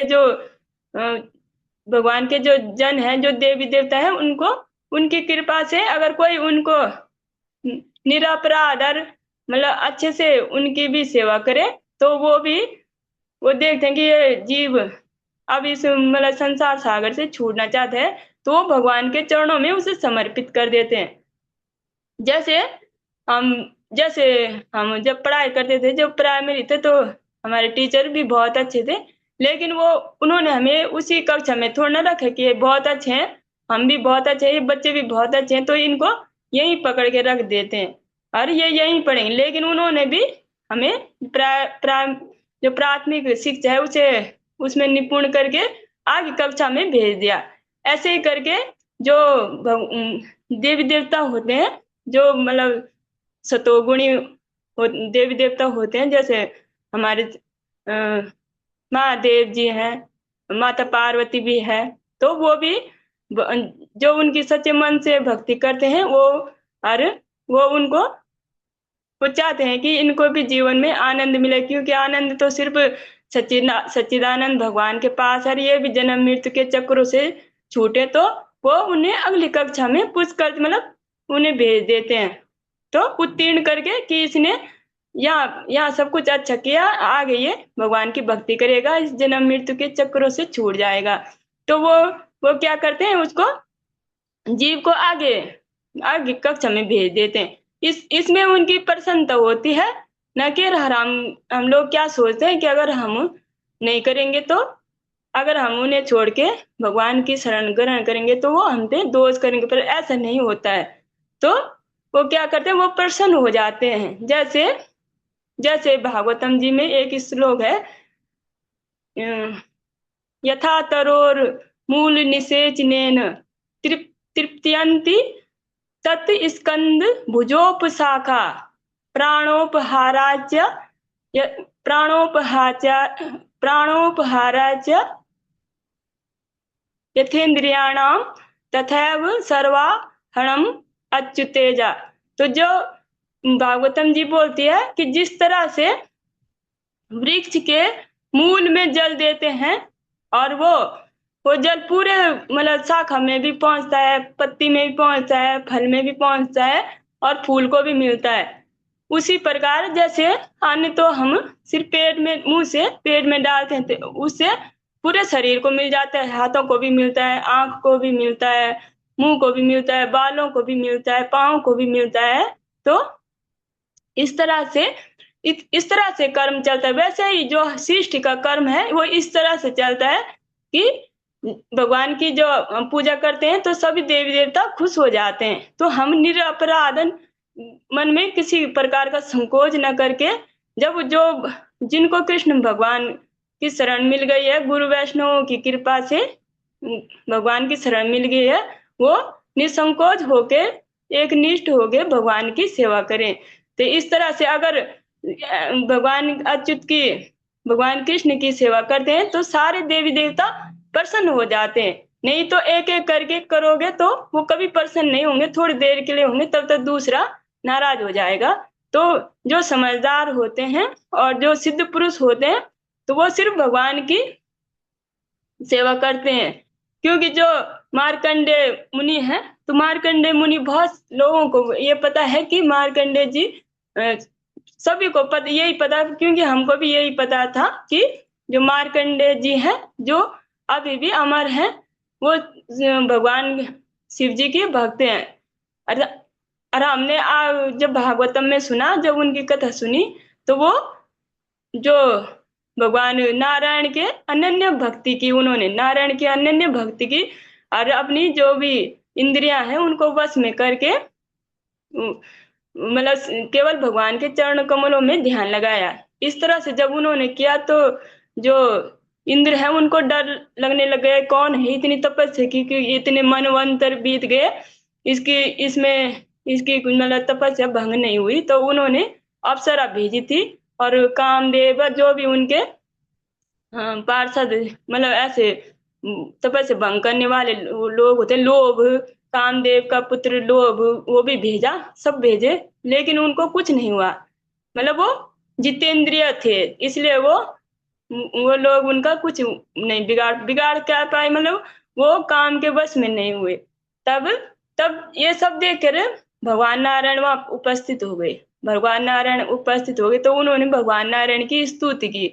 जो भगवान के जो जन हैं, जो देवी देवता हैं, उनको उनकी कृपा से अगर कोई उनको निरपराध और मतलब अच्छे से उनकी भी सेवा करे, तो वो देखते हैं कि ये जीव अब इस मतलब संसार सागर से छूटना चाहता है, तो वो भगवान के चरणों में उसे समर्पित कर देते हैं। जैसे हम जैसे हम जब पढ़ाई करते थे, जब प्राइमरी थे, तो हमारे टीचर भी बहुत अच्छे थे, लेकिन वो उन्होंने हमें उसी कक्षा में थोड़ा ना रखा कि ये बहुत अच्छे हैं, हम भी बहुत अच्छे हैं, ये बच्चे भी बहुत अच्छे हैं, तो इनको यहीं पकड़ के रख देते हैं और ये यहीं पढ़ेंगे। लेकिन उन्होंने भी हमें जो प्राथमिक शिक्षा है उसे उसमें निपुण करके आगे कक्षा में भेज दिया। ऐसे ही करके जो देवी देवता होते हैं, जो मतलब सतोगुणी देवी देवता होते हैं, जैसे हमारे महादेव जी हैं, माता पार्वती भी है, तो वो भी जो उनकी सच्चे मन से भक्ति करते हैं वो, और वो उनको वो चाहते हैं कि इनको भी जीवन में आनंद मिले, क्योंकि आनंद तो सिर्फ सच्चिदानंद भगवान के पास है। ये भी जन्म मृत्यु के चक्रों से छूटे, तो वो उन्हें अगली कक्षा में पुष्कर मतलब उन्हें भेज देते हैं, तो उत्तीर्ण करके कि इसने यहाँ यहाँ सब कुछ अच्छा किया, आगे ये भगवान की भक्ति करेगा, इस जन्म मृत्यु के चक्रों से छूट जाएगा। तो वो क्या करते हैं, उसको जीव को आगे आगे कक्षा में भेज देते हैं। इसमें उनकी प्रसन्नता होती है, न कि हम लोग क्या सोचते हैं कि अगर हम नहीं करेंगे, तो अगर हम उन्हें छोड़ के भगवान की शरण ग्रहण करेंगे तो वो हम पे दोष करेंगे, पर ऐसा नहीं होता है। तो वो क्या करते हैं, वो प्रसन्न हो जाते हैं। जैसे जैसे भागवतम जी में एक श्लोक है, यथा तरोर मूल निषेचनेन तृप्यन्ति तत् स्कंद भुजोपशाखा प्राणोपहाराच प्राणोपहाच प्राणोपहाराच यथेन्द्रियाणां तथैव सर्वाहरणम अच्युतेजा। तो जो भागवतम जी बोलती है कि जिस तरह से वृक्ष के मूल में जल देते हैं, और वो जल पूरे मतलब शाखा में भी पहुंचता है, पत्ती में भी पहुंचता है, फल में भी पहुंचता है, और फूल को भी मिलता है। उसी प्रकार जैसे अन्न तो हम सिर्फ पेट में मुंह से पेट में डालते हैं, तो उससे पूरे शरीर को मिल जाता है, हाथों को भी मिलता है, आंख को भी मिलता है, मुंह को भी मिलता है, बालों को भी मिलता है, पाँव को भी मिलता है। तो इस तरह से इस तरह से कर्म चलता है। वैसे ही जो शिष्ट का कर्म है वो इस तरह से चलता है कि भगवान की जो हम पूजा करते हैं तो सभी देवी देवता खुश हो जाते हैं। तो हम निरपराध मन में किसी प्रकार का संकोच न करके, जब जो जिनको कृष्ण भगवान की शरण मिल गई है, गुरु वैष्णव की कृपा से भगवान की शरण मिल गई है, वो निसंकोच होके एक निष्ठ होके भगवान की सेवा करें। तो इस तरह से अगर भगवान अच्युत की भगवान कृष्ण की सेवा करते हैं तो सारे देवी देवता प्रसन्न हो जाते हैं। नहीं तो एक एक करके करोगे तो वो कभी प्रसन्न नहीं होंगे, थोड़ी देर के लिए होंगे, तब तक दूसरा नाराज हो जाएगा। तो जो समझदार होते हैं और जो सिद्ध पुरुष होते हैं, तो वो सिर्फ भगवान की सेवा करते हैं। क्योंकि जो मार्कंडे मुनि है, तो मार्कंडे मुनि बहुत लोगों को ये पता है कि मार्कंडे जी सभी को पता, यही पता, क्योंकि हमको भी यही पता था कि जो मार्कंडे जी हैं, जो अभी भी अमर हैं, वो भगवान शिव जी के भक्त हैं। और हमने जब भागवतम में सुना, जब उनकी कथा सुनी, तो वो जो भगवान नारायण के अनन्य भक्ति की, उन्होंने नारायण की अनन्य भक्ति की, और अपनी जो भी इंद्रियां हैं उनको वश में करके मतलब केवल भगवान के चरण कमलों में ध्यान लगाया। इस तरह से जब उन्होंने किया, तो जो इंद्र है उनको डर लगने लग गया, कौन है इतनी तपस्या की कि इतने मनवंतर बीत गए, इसकी इसमें इसकी मतलब तपस्या भंग नहीं हुई। तो उन्होंने अप्सरा भेजी थी, और कामदेव जो भी उनके पार्षद मतलब ऐसे तपस्या भंग करने वाले लोग होते, लोभ, कामदेव का पुत्र लोभ, वो भी भेजा, सब भेजे, लेकिन उनको कुछ नहीं हुआ। मतलब वो जितेंद्रिय थे, इसलिए वो वो लोग उनका कुछ नहीं बिगाड़ बिगाड़ क्या पाए, मतलब वो काम के बस में नहीं हुए। तब तब ये सब देख कर भगवान नारायण वहां उपस्थित हो गए। भगवान नारायण उपस्थित हो गए तो उन्होंने भगवान नारायण की स्तुति की।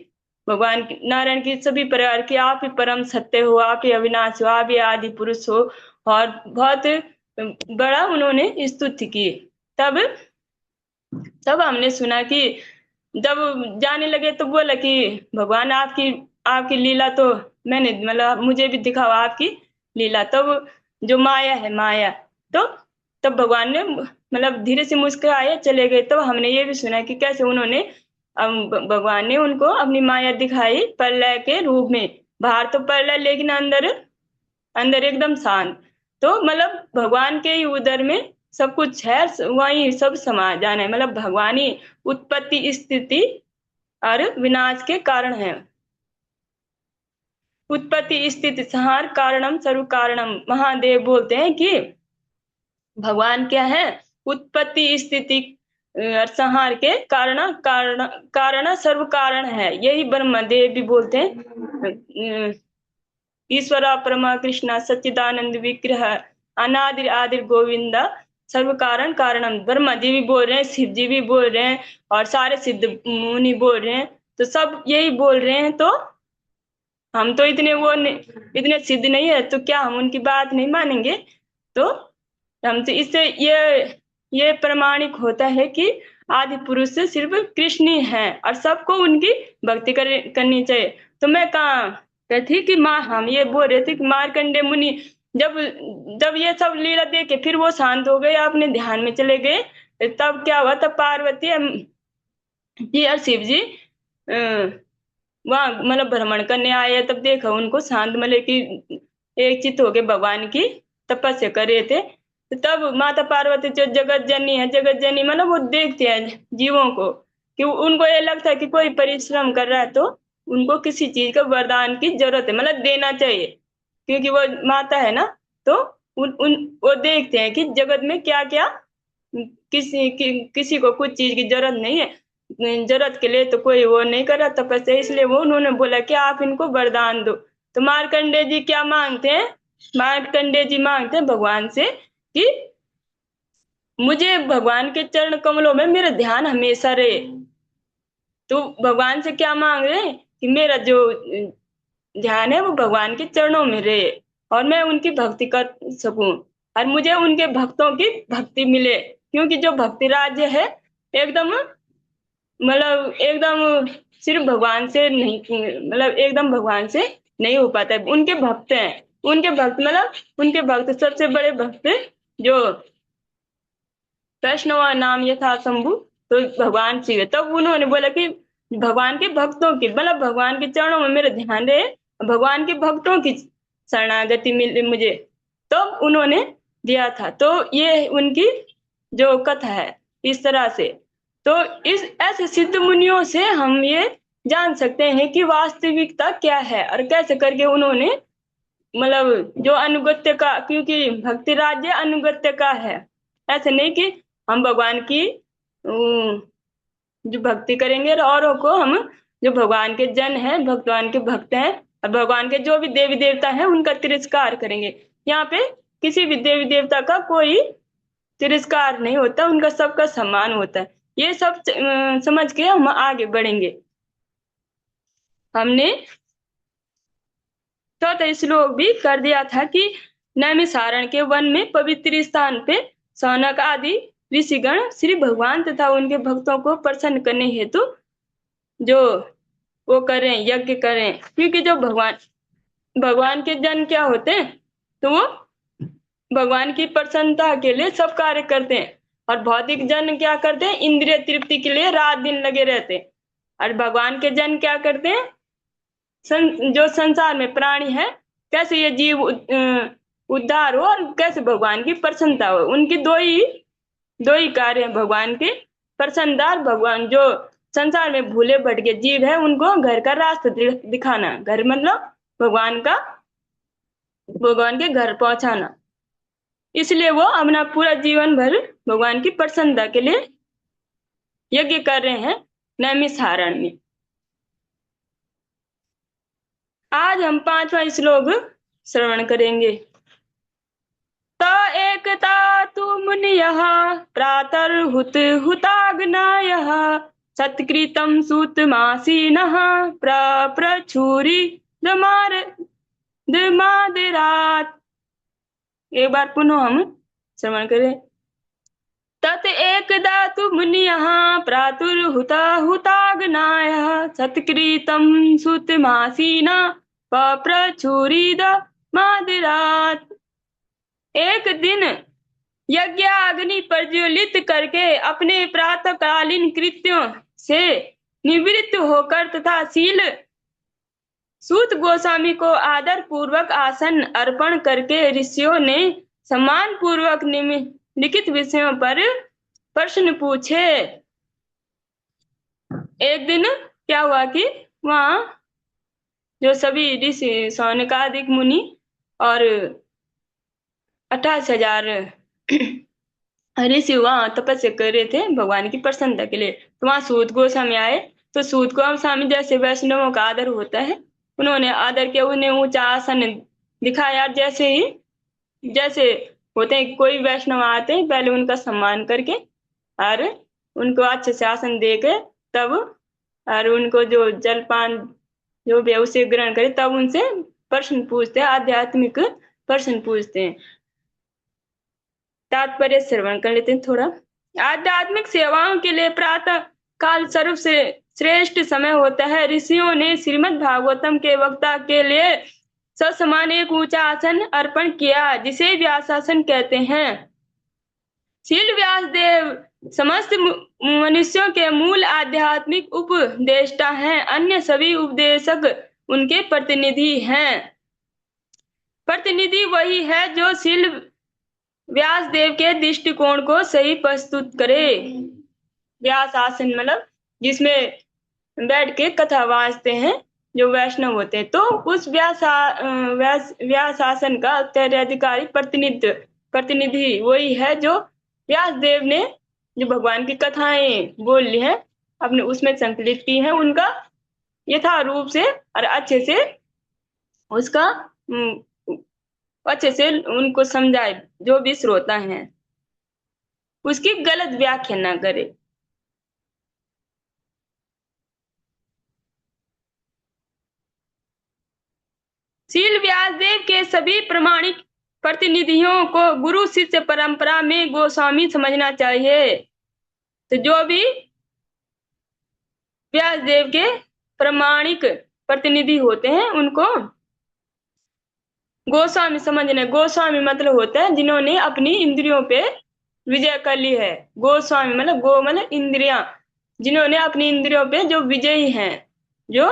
भगवान नारायण की सभी प्रकार की, आप ही परम सत्य हो, आप ही अविनाश हो, आप ही आदि पुरुष हो, और बहुत बड़ा उन्होंने स्तुति की। तब तब हमने सुना कि जब जाने लगे तो बोला कि भगवान आपकी आपकी लीला तो मैंने, मतलब मुझे भी दिखाओ आपकी लीला। तब जो माया है माया, तो तब भगवान ने मतलब धीरे से मुस्कुराए चले गए। तब हमने ये भी सुना कि कैसे उन्होंने भगवान ने उनको अपनी माया दिखाई प्रलय के रूप में। बाहर तो प्रलय लेकिन अंदर अंदर एकदम शांत। तो मतलब भगवान के ही उदर में सब कुछ है, वही सब समा जाना है। मतलब भगवान ही उत्पत्ति स्थिति और विनाश के कारण है। उत्पत्ति स्थिति संहार कारणम सर्व कारणम, महादेव बोलते हैं कि भगवान क्या है, उत्पत्ति स्थिति और संहार के कारण कारण कारण सर्व कारण है। यही ब्रह्मदेव भी बोलते हैं, ईश्वरा परमा कृष्णा सच्चिदानंद विग्रह अनादिर आदिर गोविंदा सर्व कारण कारणम। ब्रह्मा जी भी बोल रहे हैं, शिव जी भी बोल रहे हैं, और सारे सिद्ध मुनि बोल रहे हैं। तो सब यही बोल रहे हैं। तो हम तो इतने सिद्ध नहीं है, तो क्या हम उनकी बात नहीं मानेंगे? तो हम तो इससे ये प्रमाणिक होता है कि आदि पुरुष सिर्फ कृष्ण ही है, और सबको उनकी भक्ति करनी चाहिए। तो मैं कहा कहती कि माँ, हम ये बोल रहे थे कि मार्कंडे मुनि जब जब ये सब लीला देखे फिर वो शांत हो गए, अपने ध्यान में चले गए। तब क्या हुआ, तब पार्वती जी और शिव जी वहां मतलब भ्रमण करने आए। तब देखा उनको शांत, मतलब कि एक चित्त होके भगवान की तपस्या कर रहे थे। तो तब माता पार्वती जो जगत जननी है, जगत जननी मतलब वो देखते हैं जीवों को, कि उनको ये लगता है कि कोई परिश्रम कर रहा है तो उनको किसी चीज का वरदान की जरूरत है, मतलब देना चाहिए, क्योंकि वो माता है ना। तो उन उन वो देखते हैं कि जगत में क्या क्या किसी को कुछ चीज की जरूरत नहीं है, जरूरत के लिए तो कोई वो नहीं कर रहा तपस्या, इसलिए वो उन्होंने बोला कि आप इनको वरदान दो। तो मार्कंडे जी क्या मांगते हैं, मार्कंडे जी मांगते हैं भगवान से कि मुझे भगवान के चरण कमलों में मेरा ध्यान हमेशा रहे। तो भगवान से क्या मांग रहे हैं कि मेरा जो ध्यान है वो भगवान के चरणों में रहे, और मैं उनकी भक्ति कर सकूं, और मुझे उनके भक्तों की भक्ति मिले। क्योंकि जो भक्ति राज्य है एकदम, मतलब एकदम सिर्फ भगवान से नहीं, मतलब एकदम भगवान से नहीं हो पाता है। उनके भक्त हैं, उनके भक्त मतलब उनके भक्त सबसे बड़े भक्त जो वैष्णव नाम यथा शंभु, तो भगवान शिव है। तब उन्होंने बोला कि भगवान के भक्तों की, मतलब भगवान के चरणों में मेरा ध्यान रहे, भगवान के भक्तों की शरणागति मिले मुझे। तो उन्होंने दिया था। तो ये उनकी जो कथा है इस तरह से। तो इस ऐसे सिद्ध मुनियों से हम ये जान सकते हैं कि वास्तविकता क्या है, और कैसे करके उन्होंने मतलब जो अनुगत्य का, क्योंकि भक्ति राज्य अनुगत्य का है। ऐसे नहीं कि हम भगवान की जो भक्ति करेंगे और औरों को हम, जो भगवान के जन हैं, भगवान के भक्त हैं, और भगवान के जो भी देवी देवता हैं उनका तिरस्कार करेंगे। यहाँ पे किसी भी देवी देवता का कोई तिरस्कार नहीं होता, उनका सबका सम्मान होता है। ये सब समझ के हम आगे बढ़ेंगे। हमने चौथा श्लोक भी कर दिया था कि नैमिषारण्य के वन में पवित्र स्थान पे सौनक आदि ऋषिगण श्री भगवान तथा उनके भक्तों को प्रसन्न करने हेतु जो वो करें, यज्ञ करें। क्योंकि जो भगवान भगवान के जन क्या होते हैं, तो वो भगवान की प्रसन्नता के लिए सब कार्य करते हैं। और भौतिक जन क्या करते हैं, इंद्रिय तृप्ति के लिए रात दिन लगे रहते हैं। और भगवान के जन क्या करते हैं, जो संसार में प्राणी है, कैसे ये जीव उद्धार हो और कैसे भगवान की प्रसन्नता हो। उनकी दो ही कार्य है भगवान के प्रसन्नदार। भगवान जो संसार में भूले भटके जीव है उनको घर का रास्ता दिखाना, घर मतलब भगवान के घर पहुंचाना। इसलिए वो अपना पूरा जीवन भर भगवान की प्रसन्नता के लिए यज्ञ कर रहे हैं नैमिषारण्य में। आज हम 5वां श्लोक श्रवण करेंगे। त एकता तु मुनयः प्रातर्हुत हुताग्नयः सत्कृतं सूतमासीनः प्रप्रछुरि द्रमादिरात्। एक बार पुनः हम श्रवण करें। तत एकदा तु मुनयः प्रातुर्हुताग्नयः सत्कृतं सूतमासीनः प्रप्रछुरि द्रमादिरात्। एक दिन यज्ञाग्नि प्रज्वलित करके अपने प्रातःकालीन कृत्यों से निवृत्त होकर तथा शील सूत गोस्वामी को आदर पूर्वक आसन अर्पण करके ऋषियों ने सम्मान पूर्वक निम्नलिखित विषयों पर प्रश्न पूछे। एक दिन क्या हुआ कि वहाँ जो सभी ऋषि सौनकादिक मुनि और 28,000 ऋषि वहाँ तपस्या कर रहे थे भगवान की प्रसन्नता के लिए। तो वहाँ सूत गोस्वामी आए। तो सूत गोस्वामी जैसे वैष्णवों का आदर होता है, उन्होंने आदर किया, उन्हें ऊंचा आसन दिखाया। जैसे होते हैं कोई वैष्णव आते हैं, पहले उनका सम्मान करके और उनको अच्छे से आसन देकर तब और उनको जो जलपान जो भी है उसे ग्रहण करे, तब उनसे प्रश्न पूछते हैं, आध्यात्मिक प्रश्न पूछते हैं। तात्पर्य श्रवण कर लेते हैं थोड़ा। आध्यात्मिक सेवाओं के लिए प्रातः काल सर्वसे श्रेष्ठ समय होता है। ऋषियों ने श्रीमद् भागवतम के वक्ता के लिए ससमान एक ऊंचा आसन अर्पण किया, जिसे व्यासासन कहते हैं। शील व्यास देव समस्त मनुष्यों के मूल आध्यात्मिक उपदेष्टा हैं। अन्य सभी उपदेशक उनके प्रतिनिधि हैं। प्रतिनिधि वही है जो शील व्यास देव के दृष्टिकोण को सही प्रस्तुत करे। व्यास आसन मतलब जिसमें बैठ के कथा वाचते हैं जो वैष्णव होते हैं। तो उस व्यास आसन का उत्तराधिकारी प्रतिनिधि वही है जो व्यास देव ने जो भगवान की कथाएं बोली है, अपने उसमें संकलित की है, उनका यथारूप से और अच्छे से उसका अच्छे से उनको समझाए, जो भी श्रोता है उसकी गलत व्याख्या ना करे। शील व्यासदेव के सभी प्रमाणिक प्रतिनिधियों को गुरु शिष्य परंपरा में गोस्वामी समझना चाहिए। तो जो भी व्यासदेव के प्रमाणिक प्रतिनिधि होते हैं उनको गोस्वामी समझना। गोस्वामी मतलब होता है जिन्होंने अपनी इंद्रियों पे विजय कर ली है। गोस्वामी मतलब गो मतलब इंद्रियां, जिन्होंने अपनी इंद्रियों पे जो विजयी हैं। जो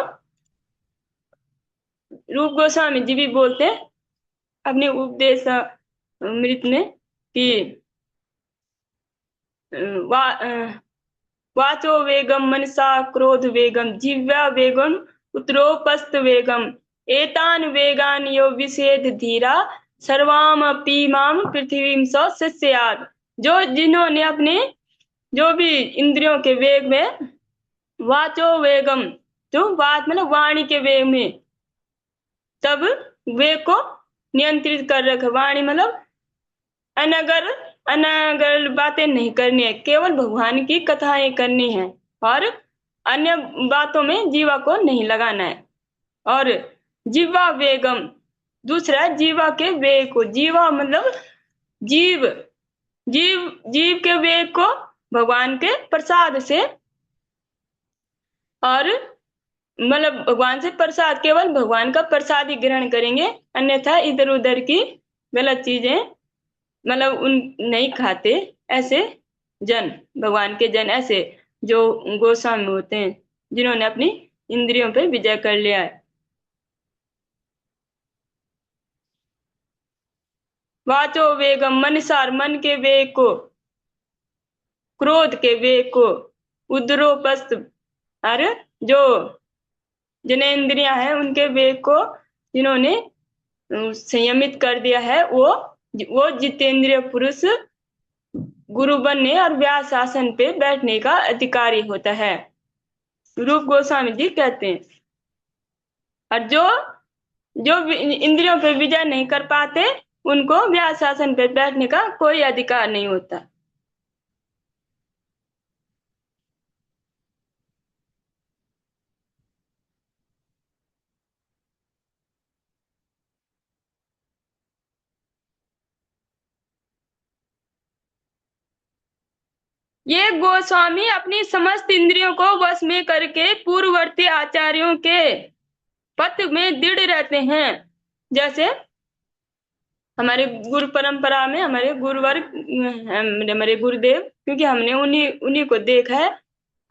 रूप गोस्वामी जी भी बोलते हैं अपने उपदेश अमृत में कि वाचो वेगम मनसा क्रोध वेगम जिह्वा वेगम उत्रोपस्त वेगम एतान वेगान यो विषेद धीरा सर्वामपि माम पृथ्वीं स शिष्यात्। जो जिन्होंने अपने जो भी इंद्रियों के वेग में वाचो वेगम, जो वाच मतलब वाणी के वेग में, तब वेग को नियंत्रित कर रखा। वाणी मतलब अनगर बातें नहीं करनी है, केवल भगवान की कथाएं करनी है और अन्य बातों में जीवा को नहीं लगाना है। और जीवा वेगम, दूसरा जीवा के वेग को, जीवा मतलब जीव जीव के वेग को भगवान के प्रसाद से, और मतलब भगवान से प्रसाद, केवल भगवान का प्रसाद ही ग्रहण करेंगे, अन्यथा इधर उधर की गलत चीजें मतलब उन नहीं खाते। ऐसे जन, भगवान के जन, ऐसे जो गोस्वामी होते हैं जिन्होंने अपनी इंद्रियों पे विजय कर लिया है। वाचो वेगम मनसार, मन के वेग को, क्रोध के वेग को, उद्रोपस्त और जो जनेन्द्रियां हैं उनके वेग को जिन्होंने संयमित कर दिया है, वो जितेंद्रिय पुरुष गुरु बनने और व्यास आसन पे बैठने का अधिकारी होता है, रूप गोस्वामी जी कहते हैं। और जो जो इंद्रियों पर विजय नहीं कर पाते उनको व्यासासन पर बैठने का कोई अधिकार नहीं होता। ये गोस्वामी अपनी समस्त इंद्रियों को वश में करके पूर्ववर्ती आचार्यों के पथ में दृढ़ रहते हैं। जैसे हमारे गुरु परंपरा में हमारे गुरुवर्ग, हमारे गुरुदेव, क्योंकि हमने उन्हीं उन्हीं को देखा है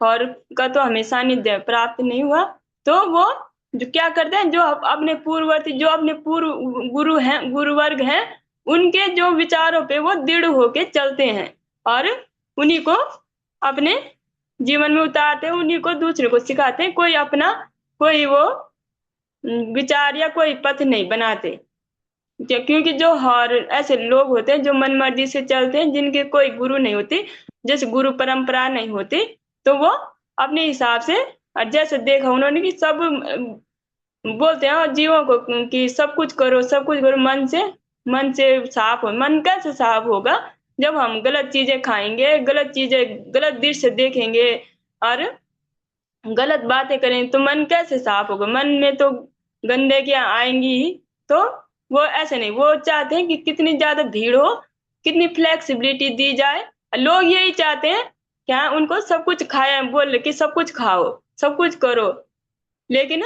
और का तो हमें सानिध्य प्राप्त नहीं हुआ, तो वो जो क्या करते हैं, जो अपने पूर्ववर्ती, जो अपने पूर्व गुरु हैं, गुरुवर्ग हैं, उनके जो विचारों पे वो दृढ़ होके चलते हैं और उन्हीं को अपने जीवन में उतारते हैं, उन्हीं को दूसरे को सिखाते हैं। कोई अपना कोई वो विचार या कोई पथ नहीं बनाते। क्योंकि जो हर ऐसे लोग होते हैं जो मन मर्जी से चलते हैं, जिनके कोई गुरु नहीं होती, जैसे गुरु परंपरा नहीं होती, तो वो अपने हिसाब से, और जैसे देखा उन्होंने कि सब बोलते हैं और जीवों को कि सब कुछ करो, सब कुछ करो, मन से साफ हो। मन कैसे साफ होगा जब हम गलत चीजें खाएंगे, गलत चीजें गलत दृष्टि से देखेंगे और गलत बातें करें, तो मन कैसे साफ होगा? मन में तो गंदगियां आएंगी ही। तो वो ऐसे नहीं, वो चाहते हैं कि कितनी ज्यादा भीड़ हो, कितनी फ्लेक्सिबिलिटी दी जाए। लोग यही चाहते हैं क्या उनको सब कुछ खाया, बोल कि सब कुछ खाओ, सब कुछ करो, लेकिन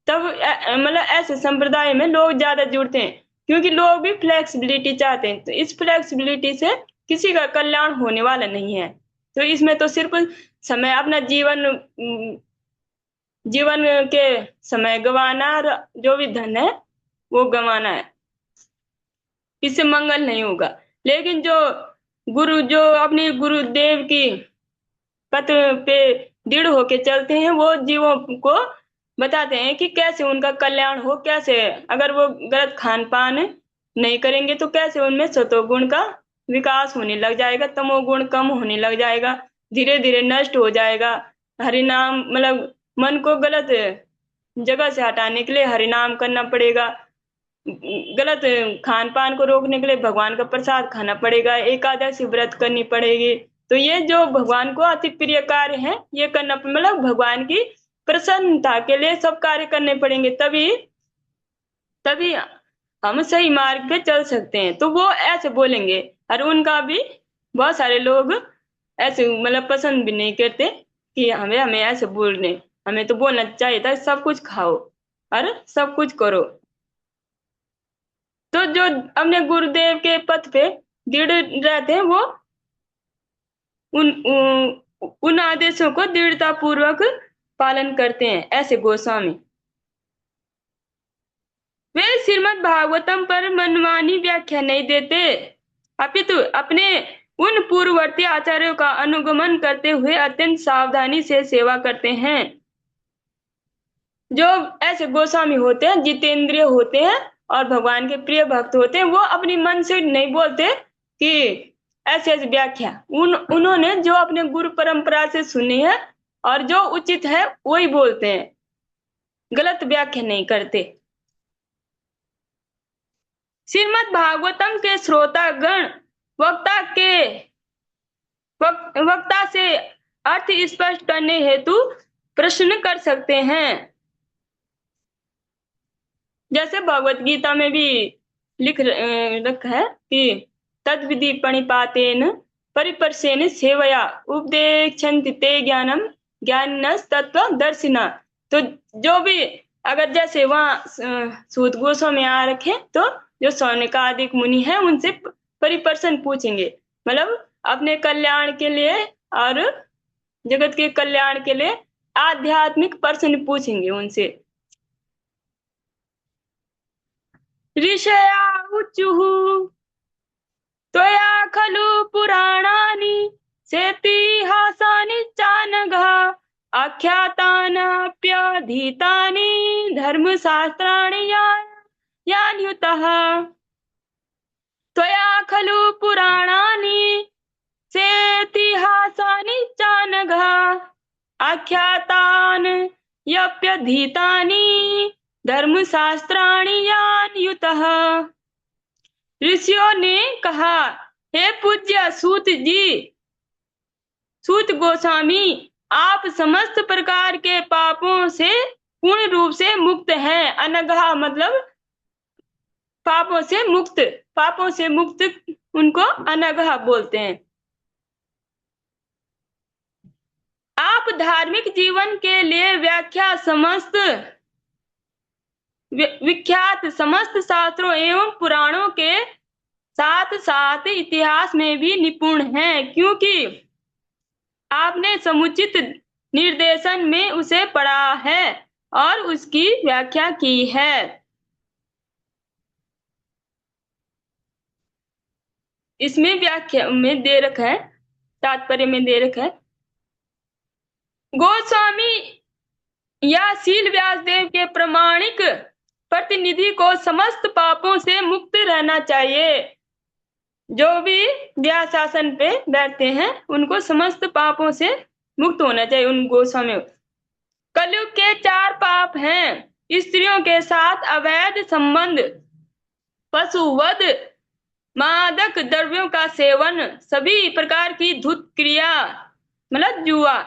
तब मतलब ऐसे संप्रदाय में लोग ज्यादा जुड़ते हैं क्योंकि लोग भी फ्लेक्सिबिलिटी चाहते हैं। तो इस फ्लेक्सिबिलिटी से किसी का कल्याण होने वाला नहीं है। तो इसमें तो सिर्फ समय, अपना जीवन के समय गंवाना और जो भी धन है वो गंवाना है, इससे मंगल नहीं होगा। लेकिन जो अपने गुरुदेव की पथ पे दृढ़ होके चलते हैं, वो जीवों को बताते हैं कि कैसे उनका कल्याण हो, कैसे अगर वो गलत खान पान नहीं करेंगे तो कैसे उनमें सतोगुण का विकास होने लग जाएगा, तमोगुण कम होने लग जाएगा, धीरे धीरे नष्ट हो जाएगा। हरिनाम मतलब मन को गलत जगह से हटाने के लिए हरिनाम करना पड़ेगा, गलत खान पान को रोकने के लिए भगवान का प्रसाद खाना पड़ेगा, एकादशी व्रत करनी पड़ेगी। तो ये जो भगवान को अति प्रिय कार्य है, ये करना मतलब भगवान की प्रसन्नता के लिए सब कार्य करने पड़ेंगे, तभी तभी हम सही मार्ग पे चल सकते हैं। तो वो ऐसे बोलेंगे और उनका भी बहुत सारे लोग ऐसे मतलब पसंद भी नहीं करते कि हमें हमें ऐसे बोलने, हमें तो बोलना चाहिए था सब कुछ खाओ और सब कुछ करो। तो जो अपने गुरुदेव के पथ पे दृढ़ रहते हैं, वो उन आदेशों को दृढ़ता पूर्वक पालन करते हैं, ऐसे गोस्वामी। वे श्रीमद् भागवतम पर मनमानी व्याख्या नहीं देते, अपितु अपने उन पूर्ववर्ती आचार्यों का अनुगमन करते हुए अत्यंत सावधानी से सेवा करते हैं। जो ऐसे गोस्वामी होते हैं, जितेंद्रिय होते हैं और भगवान के प्रिय भक्त होते हैं, वो अपनी मन से नहीं बोलते कि ऐसे ऐसे व्याख्या, उन्होंने जो अपने गुरु परंपरा से सुनी है और जो उचित है वही बोलते हैं, गलत व्याख्या नहीं करते। श्रीमद् भागवतम के श्रोतागण वक्ता के वक्ता से अर्थ स्पष्ट करने हेतु प्रश्न कर सकते हैं। जैसे भगवत गीता में भी रखा है कि तद विधि प्रणिपातेन परिपर्शेन सेवया उपदेक्षन्ति ते ज्ञानम ज्ञानिनः तत्व दर्शिना। तो जो भी अगर जैसे वहाँ सूत गोस्वामी में आ रखे, तो जो सौनकादिक मुनि है उनसे परिपर्शन पूछेंगे, मतलब अपने कल्याण के लिए और जगत के कल्याण के लिए आध्यात्मिक प्रश्न पूछेंगे उनसे। ऋषया ऊचुः त्वया खलु पुराणानि सेतिहासानि चानघ आख्यातान्यधीतानि धर्मशास्त्राणि यान्युतः। त्वया खलु पुराणानि सेतिहासानि चानघ आख्यातान्यधीतानि धर्म शास्त्राणि यान युतः। ऋषियों ने कहा, हे पूज्य सूत जी, सूत गोस्वामी, आप समस्त प्रकार के पापों से पूर्ण रूप से मुक्त हैं। अनघा मतलब पापों से मुक्त, पापों से मुक्त उनको अनघा बोलते हैं। आप धार्मिक जीवन के लिए विख्यात समस्त शास्त्रों एवं पुराणों के साथ साथ इतिहास में भी निपुण हैं, क्योंकि आपने समुचित निर्देशन में उसे पढ़ा है और उसकी व्याख्या की है। इसमें व्याख्या में दे रखा है, तात्पर्य में दे रखा है, गोस्वामी या शील व्यासदेव के प्रामाणिक प्रतिनिधि को समस्त पापों से मुक्त रहना चाहिए। जो भी व्यास आसन पे बैठते हैं उनको समस्त पापों से मुक्त होना चाहिए। उन गोस्वामियों, कलयुग के 4 पाप हैं, स्त्रियों के साथ अवैध संबंध, पशुवध, मादक द्रव्यों का सेवन, सभी प्रकार की धुत क्रिया मतलब जुआ।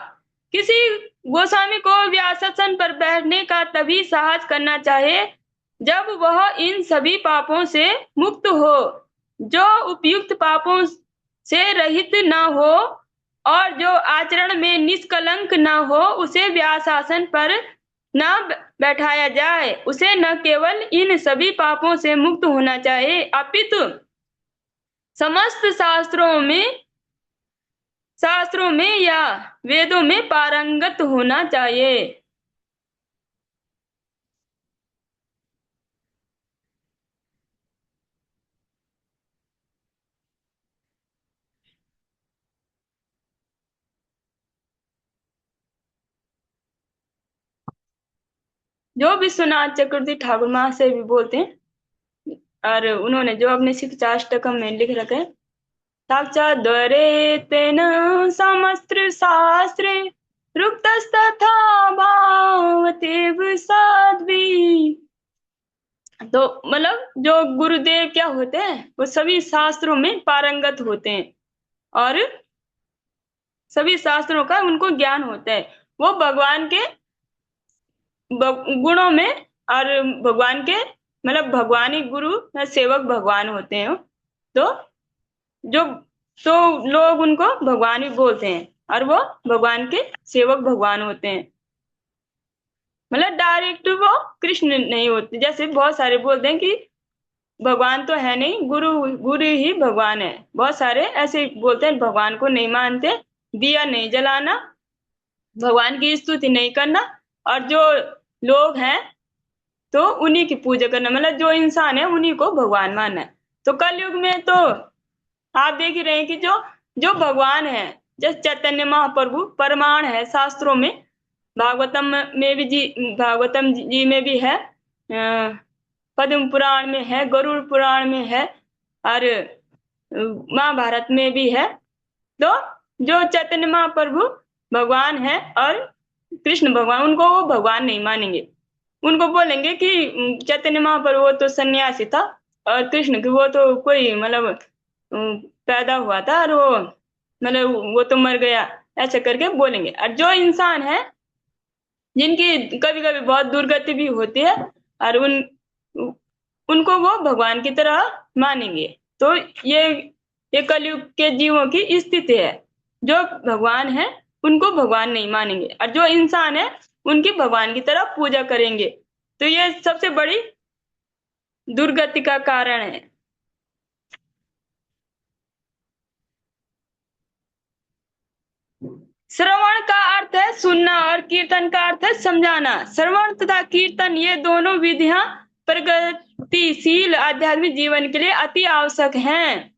किसी गोस्वामी को व्यासासन पर बैठने का तभी साहस करना चाहिए जब वह इन सभी पापों से मुक्त हो। जो उपयुक्त पापों से रहित न हो और जो आचरण में निष्कलंक न हो, उसे व्यासासन पर न बैठाया जाए। उसे न केवल इन सभी पापों से मुक्त होना चाहिए, अपितु समस्त शास्त्रों में या वेदों में पारंगत होना चाहिए। जो विश्वनाथ चक्रवर्ती ठाकुर महाशय भी बोलते हैं, और उन्होंने जो अपने शिक्षाष्टकम में लिख रखे हैं, साक्षाद्वरे तेन समस्त्र शास्त्रे रुक्तस्तथा भावतेव साध्वी। तो मतलब जो गुरुदेव क्या होते हैं, वो सभी शास्त्रों में पारंगत होते हैं और सभी शास्त्रों का उनको ज्ञान होता है। वो भगवान के गुणों में और भगवान के मतलब भगवानी गुरु या सेवक भगवान होते हैं। तो लोग उनको भगवान ही बोलते हैं और वो भगवान के सेवक भगवान होते हैं। मतलब डायरेक्ट वो कृष्ण नहीं होते, जैसे बहुत सारे बोलते हैं कि भगवान तो है नहीं, गुरु ही भगवान है। बहुत सारे ऐसे बोलते हैं, भगवान को नहीं मानते, दिया नहीं जलाना, भगवान की स्तुति नहीं करना, और जो लोग हैं तो उन्हीं की पूजा करना, मतलब जो इंसान है उन्हीं को भगवान मानना है। तो कलयुग में तो आप देख ही रहे हैं कि जो भगवान है, जैसे चैतन्य महाप्रभु प्रमाण है शास्त्रों में, भागवतम जी में भी है, पद्म पुराण में है, गरुड़ पुराण में है, और महाभारत में भी है। तो जो चैतन्य महाप्रभु भगवान है और कृष्ण भगवान, उनको वो भगवान नहीं मानेंगे। उनको बोलेंगे कि चैतन्य महाप्रभु वो तो सन्यासी था और कृष्ण की वो तो कोई मतलब पैदा हुआ था और वो मतलब वो तो मर गया, ऐसे करके बोलेंगे। और जो इंसान है जिनकी कभी कभी बहुत दुर्गति भी होती है और उनको वो भगवान की तरह मानेंगे। तो ये कलयुग के जीवों की स्थिति है। जो भगवान है उनको भगवान नहीं मानेंगे और जो इंसान है उनकी भगवान की तरह पूजा करेंगे। तो ये सबसे बड़ी दुर्गति का कारण है। श्रवण का अर्थ है सुनना और कीर्तन का अर्थ है समझाना। श्रवण तथा कीर्तन ये दोनों विधियां प्रगतिशील आध्यात्मिक जीवन के लिए अति आवश्यक हैं।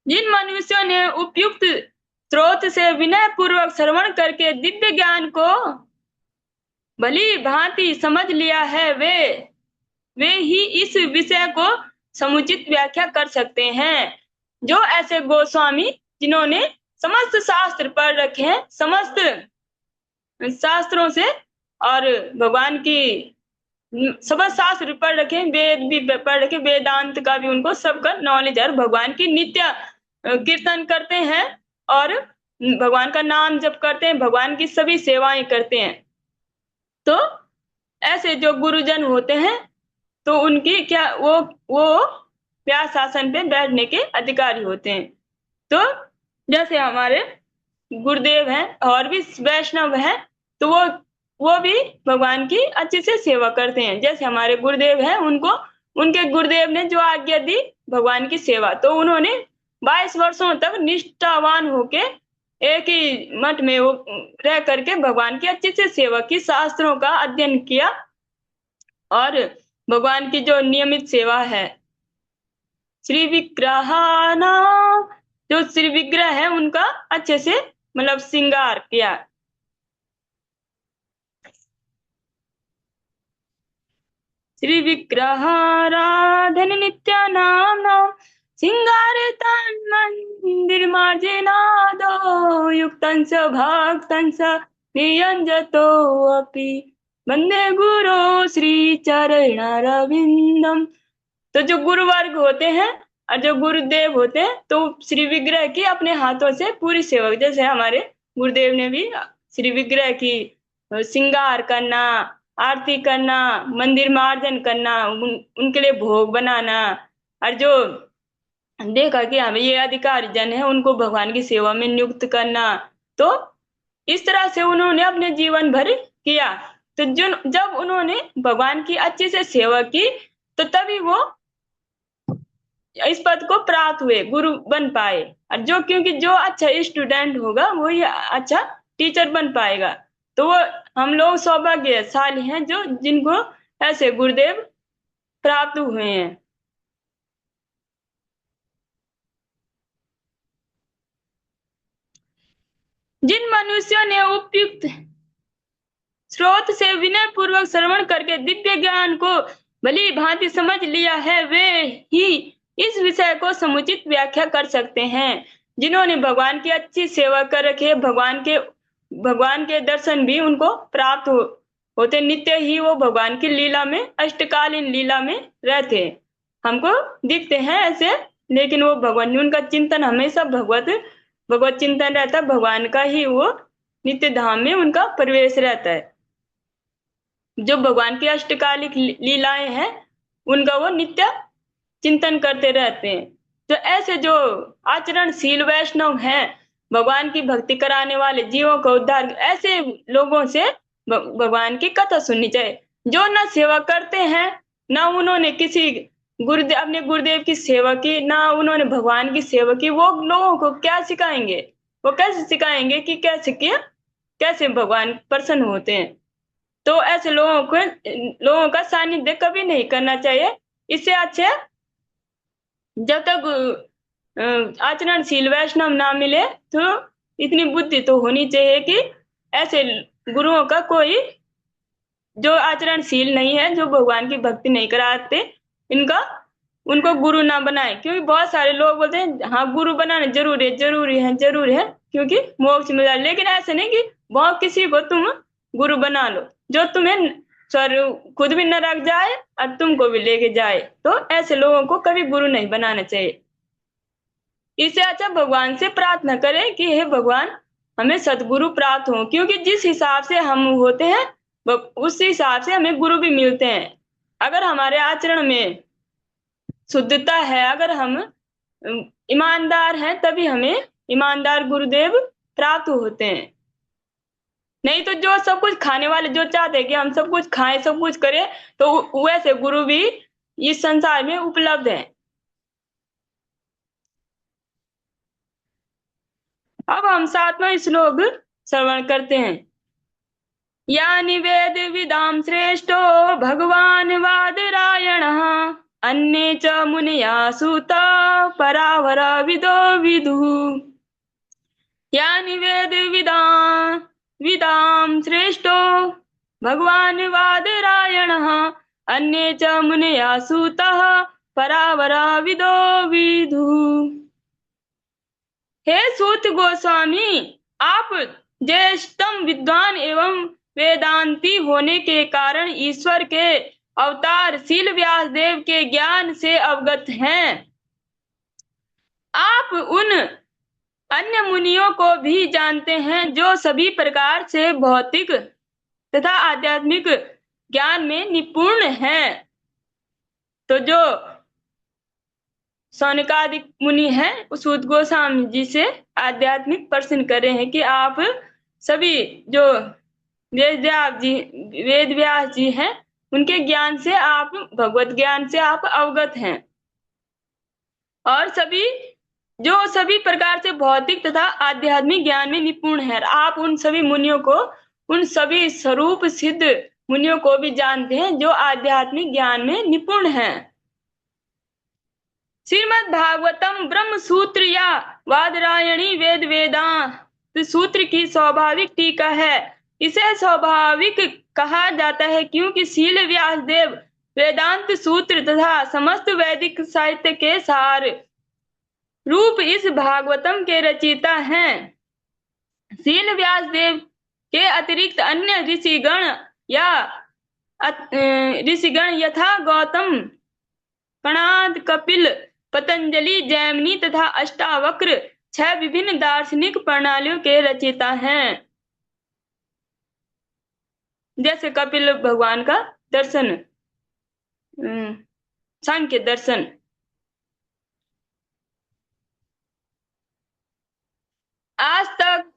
जिन मनुष्यों ने उपयुक्त स्रोत से विनय पूर्वक श्रवण करके दिव्य ज्ञान को भली भांति समझ लिया है, वे ही इस विषय को समुचित व्याख्या कर सकते हैं। जो ऐसे गोस्वामी जिन्होंने समस्त शास्त्र पढ़ रखे हैं, समस्त शास्त्रों से और भगवान की सब शास्त्र पढ़ रखे, वेद भी पढ़ रखे, वेदांत का भी उनको सबका नॉलेज है, और भगवान की नित्य कीर्तन करते हैं, और भगवान का नाम जप करते हैं, भगवान की सभी सेवाएं करते हैं। तो ऐसे जो गुरुजन होते हैं, तो उनकी क्या, वो व्यास आसन पे बैठने के अधिकारी होते हैं। तो जैसे हमारे गुरुदेव हैं और भी वैष्णव हैं, तो वो भी भगवान की अच्छे से सेवा करते हैं। जैसे हमारे गुरुदेव हैं, उनको उनके गुरुदेव ने जो आज्ञा दी भगवान की सेवा, तो उन्होंने 22 वर्षों तक निष्ठावान होके एक ही मठ में वो रह करके भगवान की अच्छे से सेवा की, शास्त्रों का अध्ययन किया, और भगवान की जो नियमित सेवा है, श्री विग्रहाना, जो श्री विग्रह है उनका अच्छे से मतलब श्रृंगार किया। श्री विग्रहाराधन नित्यानाम्नां सिंगारतान् मंदिर मार्जनादो युक्तं च भक्तं च नियंजतोऽपि वंदे गुरो श्री चरणारविंदम। तो जो गुरु वर्ग होते हैं और जो गुरुदेव होते हैं, तो श्री विग्रह की अपने हाथों से पूरी सेवा, जैसे हमारे गुरुदेव ने भी श्री विग्रह की श्रृंगार करना, आरती करना, मंदिर मार्जन करना, उनके लिए भोग बनाना, और जो देखा कि हमें ये अधिकारी जन है उनको भगवान की सेवा में नियुक्त करना, तो इस तरह से उन्होंने अपने जीवन भर किया। तो जो जब उन्होंने भगवान की अच्छे से सेवा की, तो तभी वो इस पद को प्राप्त हुए, गुरु बन पाए। और जो, क्योंकि जो अच्छा स्टूडेंट होगा वो ही अच्छा टीचर बन पाएगा। तो वो हम लोग सौभाग्यशाली हैं जो जिनको ऐसे गुरुदेव प्राप्त हुए हैं। जिन मनुष्यों ने उपयुक्त स्रोत से विनय पूर्वक श्रवण करके दिव्य ज्ञान को भली भांति समझ लिया है, वे ही इस विषय को समुचित व्याख्या कर सकते हैं। जिन्होंने भगवान की अच्छी सेवा कर रखी है, भगवान के दर्शन भी उनको प्राप्त होते, नित्य ही वो भगवान की लीला में, अष्टकालीन लीला में रहते, हमको दिखते हैं ऐसे, लेकिन वो भगवान, उनका चिंतन हमेशा भगवत चिंतन रहता है, भगवान का ही वो नित्य धाम में उनका प्रवेश रहता है। जो भगवान की अष्टकालिक लीलाएं हैं, उनका वो नित्य चिंतन करते रहते हैं। तो ऐसे जो आचरणशील वैष्णव हैं, भगवान की भक्ति कराने वाले, जीवों का उद्धार, ऐसे लोगों से भगवान की कथा सुननी चाहिए। जो न सेवा करते हैं, न उन्होंने किसी गुरुदेव, अपने गुरुदेव की सेवा की, ना उन्होंने भगवान की सेवा की, वो लोगों को क्या सिखाएंगे? वो कैसे सिखाएंगे कि कैसे किया, कैसे भगवान प्रसन्न होते हैं? तो ऐसे लोगों का सानिध्य कभी नहीं करना चाहिए। इससे अच्छे जब तक आचरणशील वैष्णव ना मिले, तो इतनी बुद्धि तो होनी चाहिए कि ऐसे गुरुओं का कोई जो आचरणशील नहीं है, जो भगवान की भक्ति नहीं कराते, इनका उनको गुरु ना बनाए। क्योंकि बहुत सारे लोग बोलते हैं हाँ गुरु बनाना जरूरी है क्योंकि मोक्ष मिल जाए, लेकिन ऐसे नहीं कि बहुत किसी को तुम गुरु बना लो जो तुम्हें सर खुद भी नरक जाए और तुमको भी लेके जाए। तो ऐसे लोगों को कभी गुरु नहीं बनाना चाहिए। इससे अच्छा भगवान से प्रार्थना करें कि हे भगवान, हमें सदगुरु प्राप्त हो, क्योंकि जिस हिसाब से हम होते हैं उस हिसाब से हमें गुरु भी मिलते हैं। अगर हमारे आचरण में शुद्धता है, अगर हम ईमानदार हैं, तभी हमें ईमानदार गुरुदेव प्राप्त होते हैं। नहीं तो जो सब कुछ खाने वाले जो चाहते हैं कि हम सब कुछ खाएं, सब कुछ करें, तो वैसे गुरु भी इस संसार में उपलब्ध है। अब हम 7वां श्लोक श्रवण करते हैं। यानि वेद विदाम श्रेष्ठो भगवान वादरायणः अन्ये च मुनया सुत परावर विदो विदुः। यानि वेद विदाम श्रेष्ठो भगवान वादरायणः अन्ये च मुनया सुतः परावर विदो विदुः। हे सूत गोस्वामी, आप ज्येष्ठतम विद्वान एवं वेदांती होने के कारण ईश्वर के अवतार शील व्यास देव के ज्ञान से अवगत हैं। आप उन अन्य मुनियों को भी जानते हैं जो सभी प्रकार से भौतिक तथा आध्यात्मिक ज्ञान में निपुण हैं। तो जो सौनकादिक मुनि हैं उस सूत गोस्वामी जी से आध्यात्मिक प्रश्न करे हैं कि आप सभी जो वेद व्यास जी हैं उनके ज्ञान से आप भगवत ज्ञान से आप अवगत हैं और सभी प्रकार से भौतिक तथा आध्यात्मिक ज्ञान में निपुण है। आप उन सभी मुनियों को, उन सभी स्वरूप सिद्ध मुनियों को भी जानते हैं जो आध्यात्मिक ज्ञान में निपुण हैं। श्रीमद् भागवतम ब्रह्म सूत्र या वादरायणी वेद वेदांत सूत्र की स्वाभाविक टीका है। इसे स्वाभाविक कहा जाता है क्योंकि शील व्यास देव वेदांत सूत्र तथा समस्त वैदिक साहित्य के सार रूप इस भागवतम के रचयिता हैं। शील व्यास देव के अतिरिक्त अन्य ऋषिगण यथा गौतम, कणाद, कपिल, पतंजलि, जैमिनी तथा अष्टावक्र 6 विभिन्न दार्शनिक प्रणालियों के रचयिता हैं। जैसे कपिल भगवान का दर्शन, सांख्य दर्शन। आज तक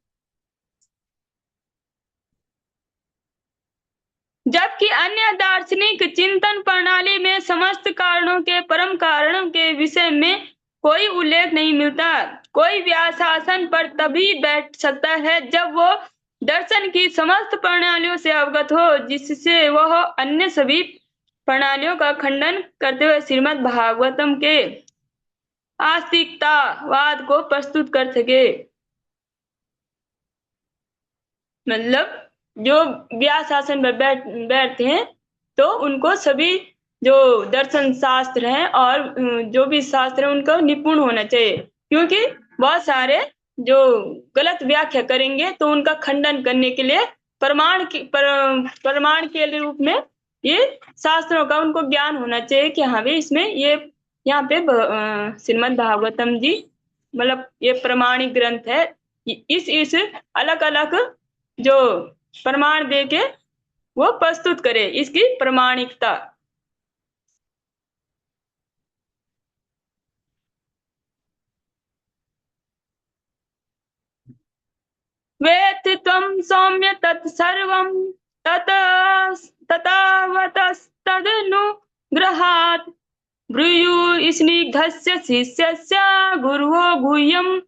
जबकि अन्य दार्शनिक चिंतन प्रणाली में समस्त कारणों के परम कारणों के विषय में कोई उल्लेख नहीं मिलता। कोई व्यासासन पर तभी बैठ सकता है जब वो दर्शन की समस्त प्रणालियों से अवगत हो, जिससे वह अन्य सभी प्रणालियों का खंडन करते हुए श्रीमद् भागवतम के आस्तिकतावाद को प्रस्तुत कर सके। मतलब जो व्यास आसन पर बैठते हैं तो उनको सभी जो दर्शन शास्त्र हैं और जो भी शास्त्र है उनको निपुण होना चाहिए, क्योंकि बहुत सारे जो गलत व्याख्या करेंगे तो उनका खंडन करने के लिए प्रमाण के रूप में ये शास्त्रों का उनको ज्ञान होना चाहिए कि हाँ भाई इसमें ये यहाँ पे श्रीमद् भागवतम जी मतलब ये प्रमाणिक ग्रंथ है। इस अलग अलग जो प्रमाण दे के वो प्रस्तुत करे इसकी प्रमाणिकता। वेत्ति त्वं सौम्य तत्सर्वं ततावतस्तदनुग्रहात् ब्रूयु स्निग्धस्य शिष्यस्य गुरुः गुह्यम्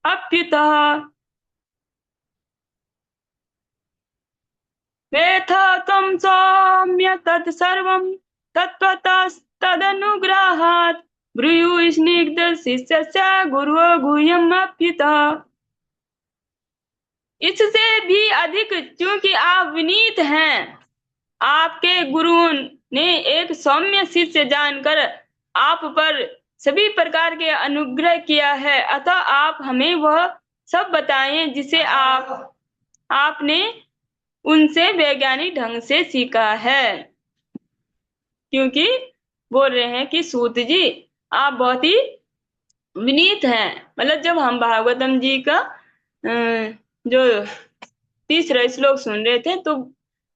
अप्युतः। वेत्थ त्वं सौम्य तत्सर्वं तत्त्वतस्तदनुग्रहात् ब्रूयु स्निग्ध शिष्यस्य गुरुः गुह्यम् अप्युतः। इससे भी अधिक क्योंकि आप विनीत हैं, आपके गुरुओं ने एक सौम्य शिष्य जानकर आप पर सभी प्रकार के अनुग्रह किया है, अतः आप हमें वह सब बताएं जिसे आपने उनसे वैज्ञानिक ढंग से सीखा है। क्योंकि बोल रहे हैं कि सूत जी आप बहुत ही विनीत हैं। मतलब जब हम भागवतम जी का जो 3रा श्लोक सुन रहे थे तो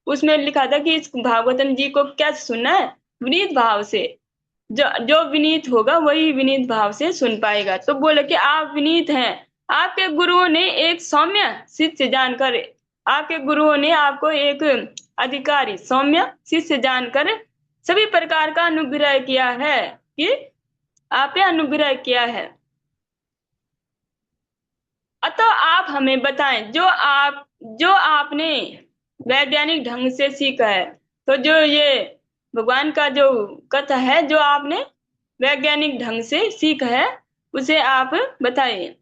उसमें लिखा था कि इस भागवतम जी को क्या सुनना है, विनीत भाव से। जो विनीत होगा वही विनीत भाव से सुन पाएगा। तो बोले कि आप विनीत हैं, आपके गुरुओं ने एक सौम्य शिष्य जानकर, आपके गुरुओं ने आपको एक अधिकारी सौम्य शिष्य जानकर सभी प्रकार का अनुग्रह किया है कि आप पे अनुग्रह किया है। अतः आप हमें बताएं जो आपने वैज्ञानिक ढंग से सीखा है। तो जो ये भगवान का जो कथा है जो आपने वैज्ञानिक ढंग से सीखा है उसे आप बताइए।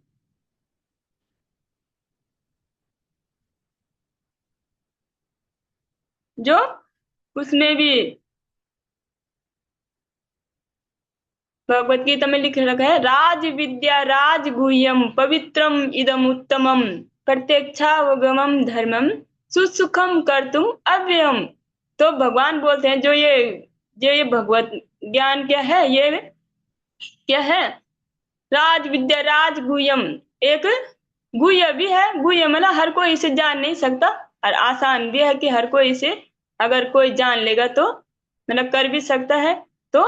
जो उसमें भी भगवत गीता में लिख रखा है, राज विद्या राज गुह्यम पवित्रम इदम उत्तमम प्रत्यक्षावगमम धर्मम सुसुखम कर्तुम अव्ययम। तो भगवान बोलते हैं जो ये भगवत ज्ञान क्या है, ये क्या है, राज विद्या राज गुह्यम, एक गुह्य भी है। गुह्य मतलब हर कोई इसे जान नहीं सकता, और आसान भी है कि हर कोई इसे अगर कोई जान लेगा तो मतलब कर भी सकता है। तो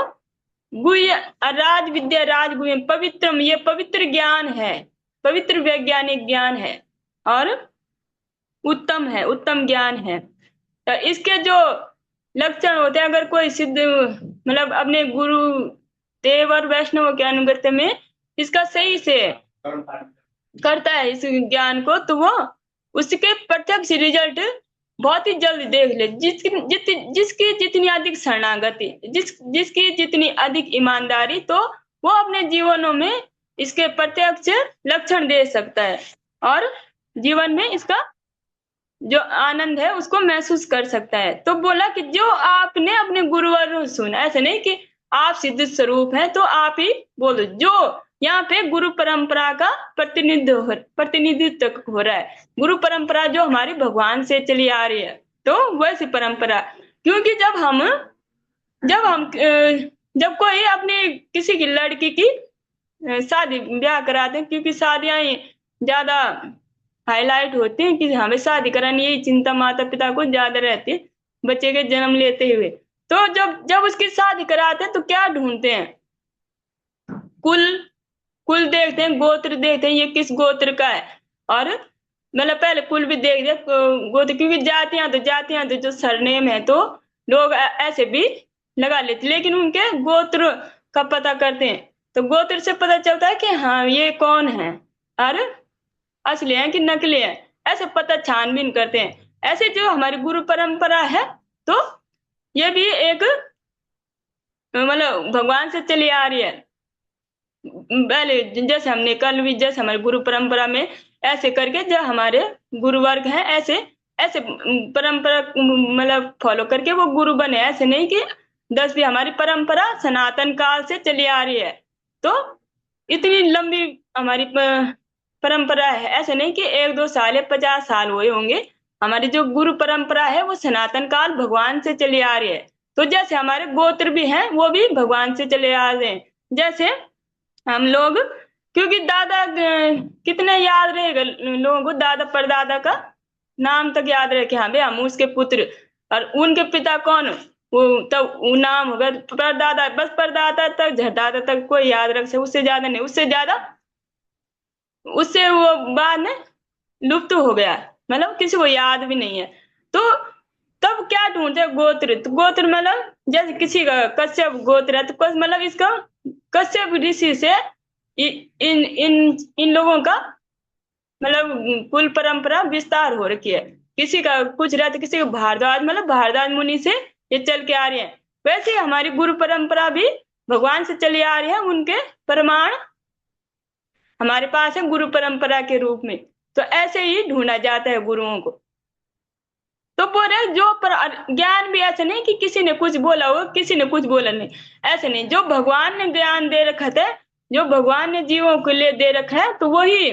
गुह्य राज विद्या राज गुह्यम पवित्रम, ये पवित्र ज्ञान है, पवित्र वैज्ञानिक ज्ञान है और उत्तम है, उत्तम ज्ञान है। तो इसके जो लक्षण होते हैं, अगर कोई सिद्ध मतलब अपने गुरु देव और वैष्णव के अनुगत्य में इसका सही से करता है इस ज्ञान को, तो वो उसके प्रत्यक्ष रिजल्ट बहुत ही जल्द देख ले। जिसकी जितनी अधिक शरणागति, जिसकी जितनी अधिक ईमानदारी, तो वो अपने जीवनों में इसके प्रत्यक्ष लक्षण दे सकता है और जीवन में इसका जो आनंद है उसको महसूस कर सकता है। तो बोला कि जो आपने अपने गुरुवर सुना, ऐसे नहीं कि आप सिद्ध स्वरूप हैं तो आप ही बोलो। जो यहाँ पे गुरु परंपरा का प्रतिनिधित्व हो रहा है। गुरु परंपरा जो हमारी भगवान से चली आ रही है, तो वैसी परंपरा। क्योंकि जब कोई अपनी किसी की लड़की की शादी ब्याह कराते हैं, क्योंकि शादियां ज्यादा हाईलाइट होती हैं कि हमें शादी करानी, यही चिंता माता पिता को ज्यादा रहती है बच्चे के जन्म लेते हुए। तो जब जब उसकी शादी कराते हैं तो क्या ढूंढते हैं, कुल कुल देखते हैं, गोत्र देखते हैं, ये किस गोत्र का है। और मतलब पहले कुल भी देख दिया, गोत्र, क्योंकि जातियां तो जो सरनेम है तो लोग ऐसे भी लगा लेते, लेकिन उनके गोत्र का पता करते हैं। तो गोत्र से पता चलता है कि हाँ ये कौन है और असली है कि नकली है, ऐसे पता छानबीन करते हैं। ऐसे जो हमारी गुरु परंपरा है, तो ये भी एक मतलब भगवान से चली आ रही है। पहले जैसे हमने कल भी, जैसे हमारे गुरु परंपरा में ऐसे करके जो हमारे गुरु वर्ग हैं, ऐसे ऐसे परंपरा मतलब फॉलो करके वो गुरु बने। ऐसे नहीं कि 10वीं, हमारी परंपरा सनातन काल से चली आ रही है, तो इतनी लंबी हमारी परंपरा है। ऐसे नहीं कि 1-2 साल या 50 साल हुए होंगे। हमारी जो गुरु परंपरा है वो सनातन काल भगवान से चली आ रही है। तो जैसे हमारे गोत्र भी हैं, वो भी भगवान से चले आ रहे हैं। जैसे हम लोग, क्योंकि दादा कितने याद रहेगा लोगों को, दादा परदादा का नाम तक याद रहे कि हाँ भाई हम उसके पुत्र, और उनके पिता कौन, वो तब वो नाम होगा परदादा, बस परदादा तक, झदादा तक कोई याद रख सके, उससे ज्यादा नहीं। उससे वो बाद में लुप्त हो गया, मतलब किसी को याद भी नहीं है। तो तब क्या ढूंढते हैं, गोत्र। तो गोत्र मतलब जैसे किसी का कश्यप गोत्र है, तो मतलब इसका कश्यप ऋषि से इन इन इन लोगों का मतलब कुल परंपरा विस्तार हो रखी है। किसी का कुछ रहता, किसी का भारद्वाज, मतलब भारद्वाज मुनि से ये चल के आ रही है। वैसे हमारी गुरु परंपरा भी भगवान से चली आ रही है, उनके प्रमाण हमारे पास है गुरु परंपरा के रूप में। तो ऐसे ही ढूंढा जाता है गुरुओं को। तो बोल रहे जो ज्ञान भी ऐसे नहीं कि किसी ने कुछ बोला हो किसी ने कुछ बोला नहीं, ऐसे नहीं। जो भगवान ने ज्ञान दे रखा है, जो भगवान ने जीवों के लिए दे रखा है, तो वही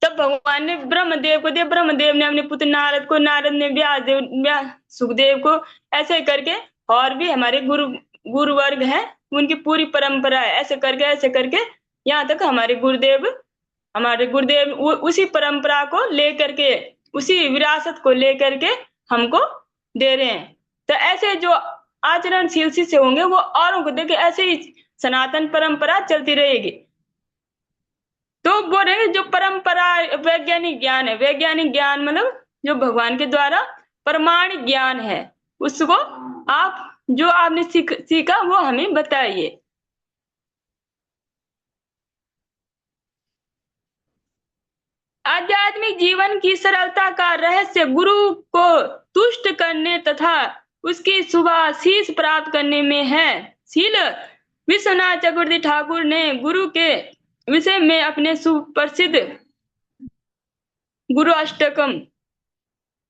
तब भगवान ने ब्रह्मदेव को दिया, ब्रह्मदेव ने अपने पुत्र नारद को, नारद ने व्यास सुखदेव को, ऐसे करके और भी हमारे गुरु वर्ग है, उनकी पूरी परंपरा है। ऐसे करके यहाँ तक हमारे गुरुदेव उसी परंपरा को लेकर के, उसी विरासत को लेकर के हमको दे रहे हैं। तो ऐसे जो आचरणशील शिष्य होंगे वो औरों को देखे, ऐसे ही सनातन परंपरा चलती रहेगी। तो बोल रहे जो परंपरा वैज्ञानिक ज्ञान है, वैज्ञानिक ज्ञान मतलब जो भगवान के द्वारा प्रमाणिक ज्ञान है, उसको आप जो आपने सीखा वो हमें बताइए। आध्यात्मिक जीवन की सरलता का रहस्य गुरु को तुष्ट करने तथा उसकी शुभाशीष प्राप्त करने में है। शील विश्वनाथ चक्रवर्ती ठाकुर ने गुरु के विषय में अपने सुप्रसिद्ध गुरु अष्टकम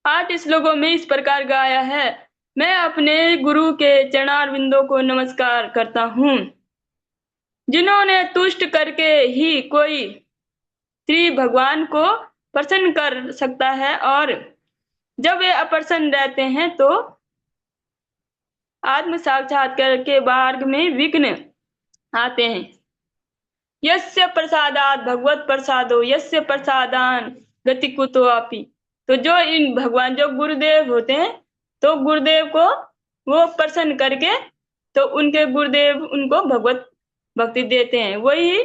8 श्लोकों में इस प्रकार गाया है। मैं अपने गुरु के चरणारविंदों को नमस्कार करता हूँ, जिन्होंने तुष्ट करके ही कोई श्री भगवान को प्रसन्न कर सकता है और जब वे अप्रसन्न रहते हैं तो आत्म साक्षात्कार के मार्ग में विघ्न आते हैं। यस्य प्रसादात भगवत प्रसादो यस्य प्रसादान गति कुतो अपि। तो जो इन भगवान जो गुरुदेव होते हैं, तो गुरुदेव को वो प्रसन्न करके तो उनके गुरुदेव उनको भगवत भक्ति देते हैं। वही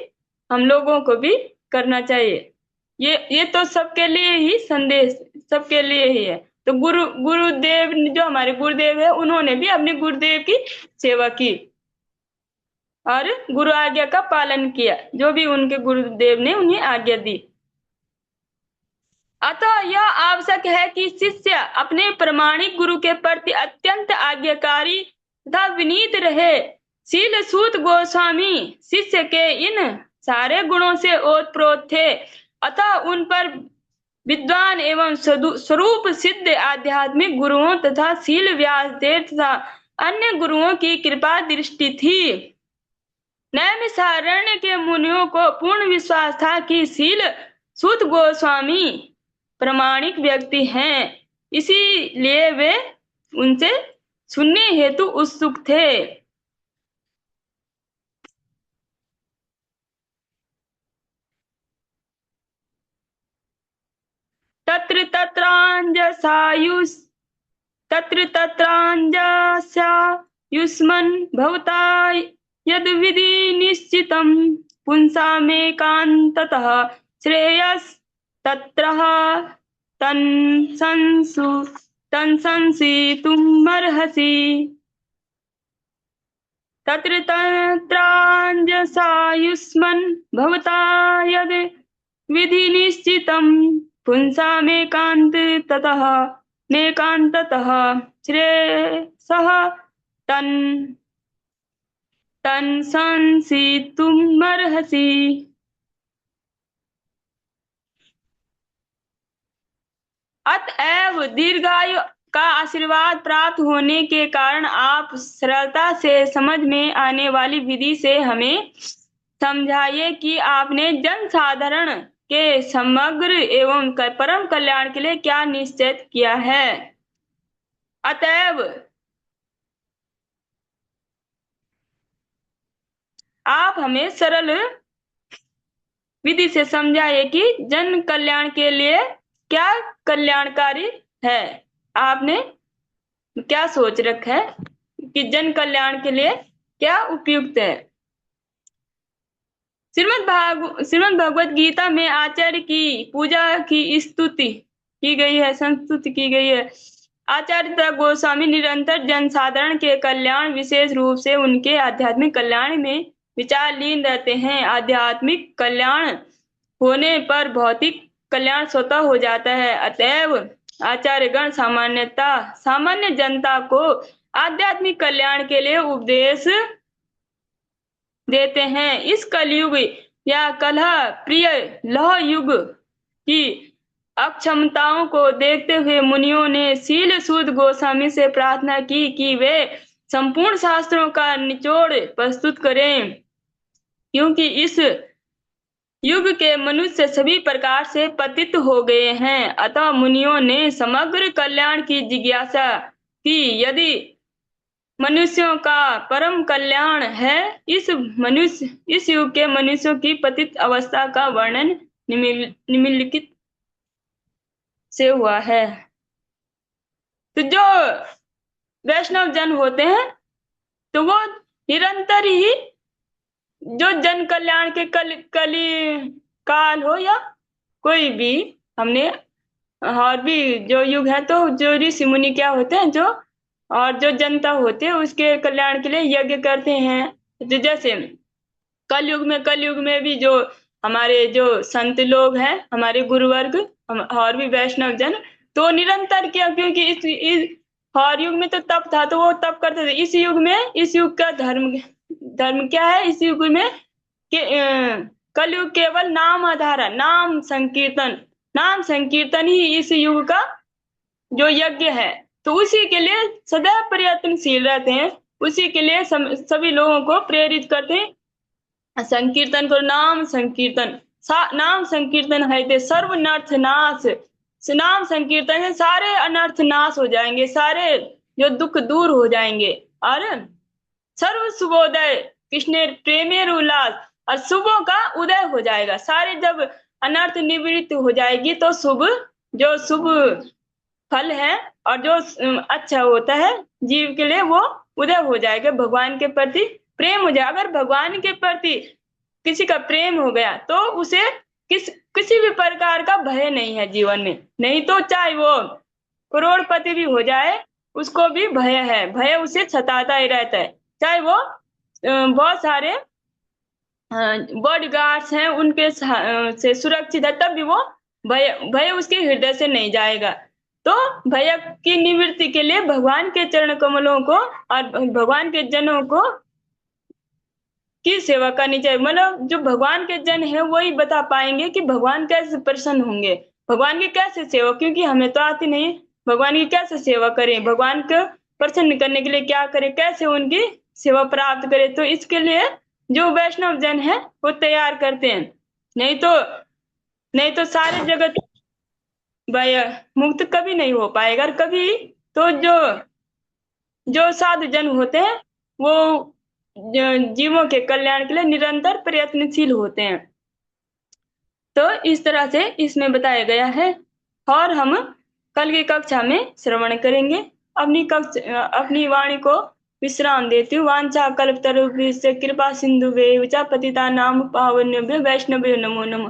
हम लोगों को भी करना चाहिए। ये तो सबके लिए ही संदेश, सबके लिए ही है। तो गुरुदेव जो हमारे गुरुदेव है, उन्होंने भी अपने गुरुदेव की सेवा की और गुरु आज्ञा का पालन किया, जो भी उनके गुरुदेव ने उन्हें आज्ञा दी। अतः यह आवश्यक है कि शिष्य अपने प्रामाणिक गुरु के प्रति अत्यंत आज्ञाकारी तथा विनीत रहे। शील सूत गोस्वामी शिष्य के इन सारे गुणों से ओतप्रोत थे, अतः उन पर विद्वान एवं स्वरूप सिद्ध आध्यात्मिक गुरुओं तथा शील व्यासदेव तथा अन्य गुरुओं की कृपा दृष्टि थी। नैमिषारण्य के मुनियों को पूर्ण विश्वास था कि शील सूत गोस्वामी प्रामाणिक व्यक्ति हैं, इसीलिए वे उनसे सुनने हेतु उत्सुक थे। तत्र तत्रांजसायुष्मन् भवता यद विधि निश्चितं पुंसामेकान्ततः श्रेयस्तत्रः तन्संसितुमर्हसि। तत्र तत्रांजसायुष्मन् भवता यद विधि निश्चितं पुंसामेकान्ततः श्रेयसः तन्संसितुमर्हसि। अतएव दीर्घायु का आशीर्वाद प्राप्त होने के कारण आप सरलता से समझ में आने वाली विधि से हमें समझाइए कि आपने जन साधारण के समग्र एवं परम कल्याण के लिए क्या निश्चय किया है। अतएव आप हमें सरल विधि से समझाइए कि जन कल्याण के लिए क्या कल्याणकारी है। आपने क्या सोच रखा है कि जन कल्याण के लिए क्या उपयुक्त है। श्रीमद् भगवत गीता में आचार्य की पूजा की स्तुति की गई है, संस्तुति की गई है। आचार्य गोस्वामी निरंतर जनसाधारण के कल्याण, विशेष रूप से उनके आध्यात्मिक कल्याण में विचार लीन रहते हैं। आध्यात्मिक कल्याण होने पर भौतिक कल्याण स्वतः हो जाता है। अतएव आचार्यगण सामान्य जनता को आध्यात्मिक कल्याण के लिए उपदेश देते हैं। इस कलयुग या कलह प्रिय लौह युग की अक्षमताओं को देखते हुए मुनियों ने शील सूत गोस्वामी से प्रार्थना की कि वे संपूर्ण शास्त्रों का निचोड़ प्रस्तुत करें, क्योंकि इस युग के मनुष्य सभी प्रकार से पतित हो गए हैं। अतः मुनियों ने समग्र कल्याण की जिज्ञासा की। यदि मनुष्यों का परम कल्याण है, इस युग के मनुष्यों की पतित अवस्था का वर्णन निम्नलिखित से हुआ है। तो जो वैष्णव जन होते हैं, तो वो निरंतर ही जो जन कल्याण के कली काल हो या कोई भी, हमने और भी जो युग है, तो जो ऋषि मुनि क्या होते हैं, जो और जो जनता होती है उसके कल्याण के लिए यज्ञ करते हैं। तो जैसे कलयुग में भी जो हमारे जो संत लोग हैं, हमारे गुरुवर्ग और भी वैष्णव जन, तो निरंतर क्या, क्योंकि इस हर युग में तो तप था, तो वो तप करते थे। इस युग का धर्म क्या है। इस युग में कलयुग केवल नाम आधार, नाम संकीर्तन ही इस युग का जो यज्ञ है। तो उसी के लिए सदैव प्रयत्नशील रहते हैं, उसी के लिए सभी लोगों को प्रेरित करते हैं। संकीर्तन करो, नाम संकीर्तन है ते सर्वनर्थ नाश नाम संकीर्तन से सारे अनर्थ नाश हो जाएंगे, सारे जो दुख दूर हो जाएंगे। और सर्व शुभोदय कृष्ण प्रेमेर उल्लास, और शुभों का उदय हो जाएगा। सारे जब अनर्थ निवृत्त हो जाएगी तो शुभ, जो शुभ फल है और जो अच्छा होता है जीव के लिए, वो उदय हो जाएगा। भगवान के प्रति प्रेम हो जाए। अगर भगवान के प्रति किसी का प्रेम हो गया तो उसे किसी भी प्रकार का भय नहीं है जीवन में। नहीं तो चाहे वो करोड़पति भी हो जाए, उसको भी भय है, भय उसे सताता ही रहता है। चाहे वो बहुत सारे बॉडी गार्ड्स हैं उनके से सुरक्षित है, तब भी वो भय भय उसके हृदय से नहीं जाएगा। तो भय की निवृत्ति के लिए भगवान के चरण कमलों को और भगवान के जनों को की सेवा करनी चाहिए। मतलब जो भगवान के जन है वही बता पाएंगे कि भगवान कैसे प्रसन्न होंगे, भगवान की कैसे सेवा, क्योंकि हमें तो आती नहीं। भगवान की कैसे सेवा करें, भगवान को प्रसन्न करने के लिए क्या करें, कैसे उनकी सेवा प्राप्त करें, तो इसके लिए जो वैष्णव जन है वो तैयार करते हैं। नहीं तो नहीं तो सारे जगत भय मुक्त कभी नहीं हो पाएगा। और कभी तो जो जो साधु जन होते हैं वो जीवों के कल्याण के लिए निरंतर प्रयत्नशील होते हैं। तो इस तरह से इसमें बताया गया है। और हम कल की कक्षा में श्रवण करेंगे। अपनी वाणी को विश्राम देती हूँ। वांछा कल्पतरुभ्यश्च कृपा सिंधुभ्यश्च पतितानां पावनेभ्यो वैष्णवेभ्यो नमो नमः।